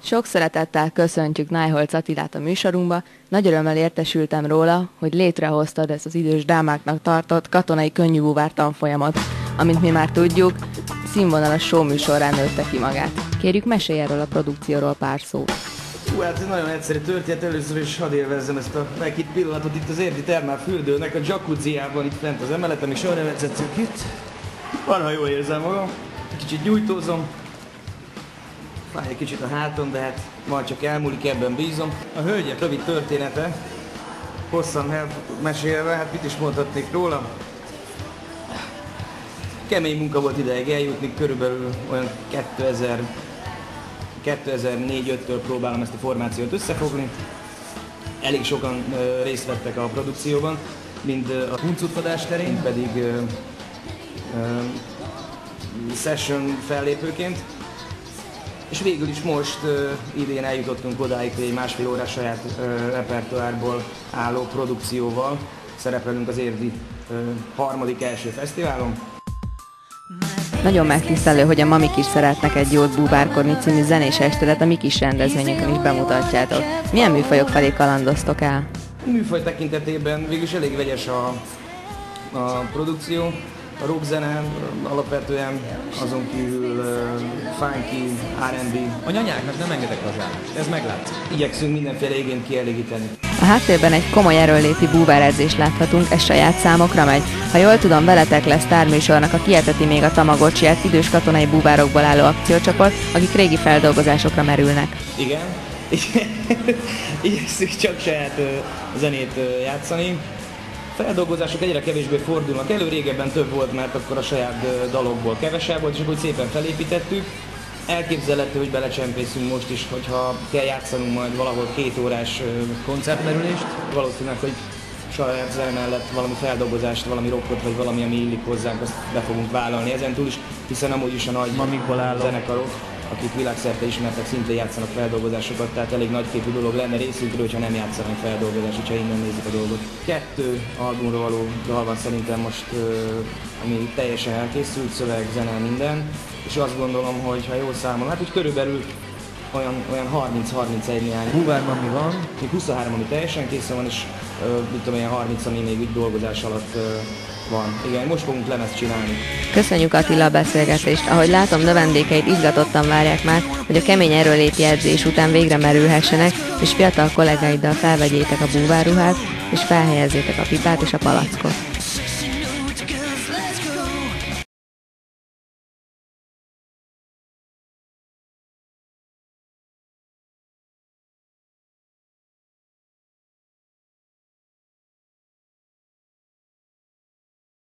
Sok szeretettel köszöntjük Nájholc Attilát a műsorunkba. Nagy örömmel értesültem róla, hogy létrehoztad ezt az idős dámáknak tartott katonai könnyűbúvár tanfolyamot, amint mi már tudjuk, színvonalas showműsorrá nőtte ki magát. Kérjük, mesélj erről a produkcióról pár szót. Hát ez nagyon egyszerű történet, először is hadd élvezzem ezt a meghitt pillanatot itt az Érdi Termálfürdőnek a jacuzziában, itt fent az emeleten, és arra vezetszünk itt. Van, ha jól érzem magam, kicsit nyújtózom, fáj egy kicsit a hátam, de hát majd csak elmúlik, ebben bízom. A hölgyek rövid története, hosszan mesélve, hát mit is mondhatnék róla. Kemény munka volt ideig eljutni, körülbelül olyan 2004-5-től próbálom ezt a formációt összefogni. Elég sokan részt vettek a produkcióban, mind a huncutfadás terén, pedig session fellépőként. És végül is most idén eljutottunk odáig, hogy egy másfél órás saját repertoárból álló produkcióval szerepelünk az Érdi harmadik első fesztiválon. Nagyon megtisztelő, hogy a Mamik is szeretnek egy jót búvárkodni című zenés estedet a mi kis rendezvényünkön is bemutatjátok. Milyen műfajok felé kalandoztok el? A műfaj tekintetében végül is elég vegyes a produkció. A rockzene alapvetően, azon kívül funky, R&B. A nyanyáknak nem engedek lazálást, ez meglátszik. Igyekszünk mindenféle igényt kielégíteni. A háttérben egy komoly erőnléti búváredzést láthatunk, ez saját számokra megy. Ha jól tudom, veletek lesz sztárműsornak a Kieteti még a Tamagocsiát idős katonai búvárokból álló akciócsoport, akik régi feldolgozásokra merülnek. Igen. Igyekszünk csak saját zenét játszani. Feldolgozások egyre kevésbé fordulnak elő, régebben több volt, mert akkor a saját dalokból kevesebb volt, és akkor szépen felépítettük. Elképzelhető, hogy belecsempészünk most is, hogyha kell játszanunk majd valahol 2 órás koncertmerülést. Valószínűleg, hogy saját zene mellett valami feldolgozást, valami rockot, vagy valami, ami illik hozzánk, azt be fogunk vállalni ezen túl is, hiszen amúgy is a nagy zenekarok, akik világszerte ismertek, szintén játszanak feldolgozásokat, tehát elég nagyképű dolog lenne részünkről, hogyha nem játszanak feldolgozást, hogyha innen nézik a dolgot. 2 albumról való dal van szerintem most, ami teljesen elkészült, szöveg, zene, minden, és azt gondolom, hogy ha jól számolom, hát úgy körülbelül olyan 30-31 néhány. Búvárban mi van? Még 23, ami teljesen készen van, és mit tudom, olyan 30, ami még úgy dolgozás alatt van. Igen, most fogunk lemezt csinálni. Köszönjük, Attila, a beszélgetést. Ahogy látom, növendékeid izgatottan várják már, hogy a kemény erőléti edzés után végre merülhessenek, és fiatal kollégáiddal felvegyétek a búvárruhát, és felhelyezzétek a pipát és a palackot.